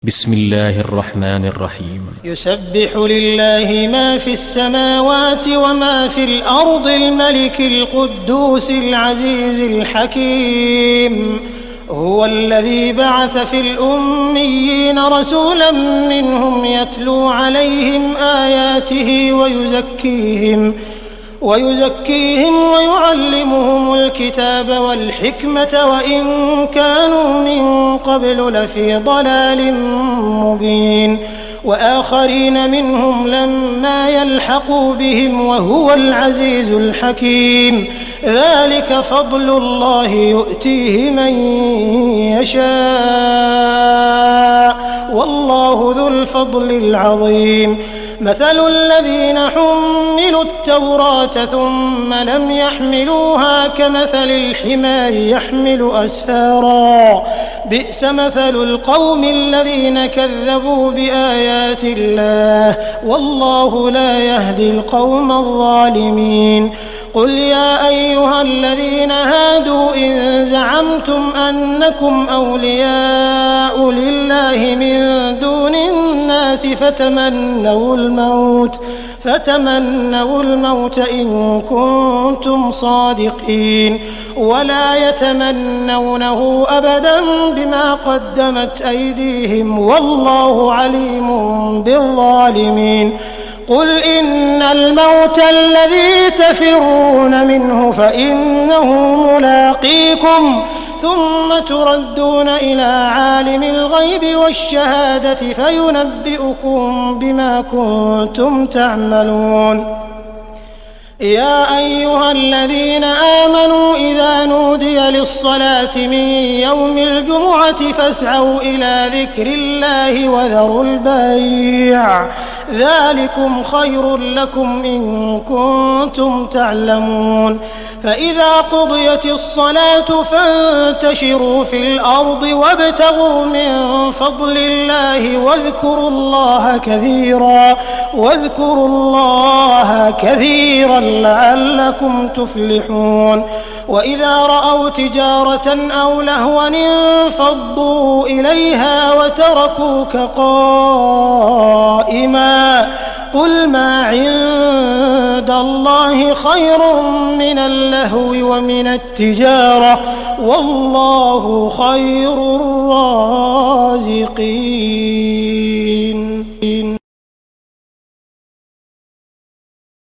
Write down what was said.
بسم الله الرحمن الرحيم. يسبح لله ما في السماوات وما في الأرض الملك القدوس العزيز الحكيم. هو الذي بعث في الأميين رسولا منهم يتلو عليهم آياته ويزكيهم ويعلمهم الكتاب والحكمة وإن كانوا من قبل لفي ضلال مبين وآخرين منهم لما يلحقوا بهم وهو العزيز الحكيم. ذلك فضل الله يؤتيه من يشاء والله ذو الفضل العظيم. مثل الذين حملوا التوراة ثم لم يحملوها كمثل الحمار يحمل أسفارا بئس مثل القوم الذين كذبوا بآيات الله والله لا يهدي القوم الظالمين. قل يا أيها الذين هادوا إن زعمتم أنكم أولياء لله من دون الناس فتمنوا الموت إن كنتم صادقين ولا يتمنونه أبدا بما قدمت أيديهم والله عليم بالظالمين. قل إن الموت الذي تفرون منه فإنه ملاقيكم ثم تردون إلى عالم الغيب والشهادة فينبئكم بما كنتم تعملون. يا أيها الذين آمنوا إذا نودي للصلاة من يوم الجمعة فاسعوا إلى ذكر الله وذروا البيع ذلكم خير لكم إن كنتم تعلمون. فإذا قضيت الصلاة فانتشروا في الأرض وابتغوا من فضل الله واذكروا الله كثيرا لعلكم تفلحون. وإذا رأوا تجارة أو لهوا انفضوا إليها وتركوك قائما قل ما عند الله خير من اللهو ومن التجارة والله خير الرازقين.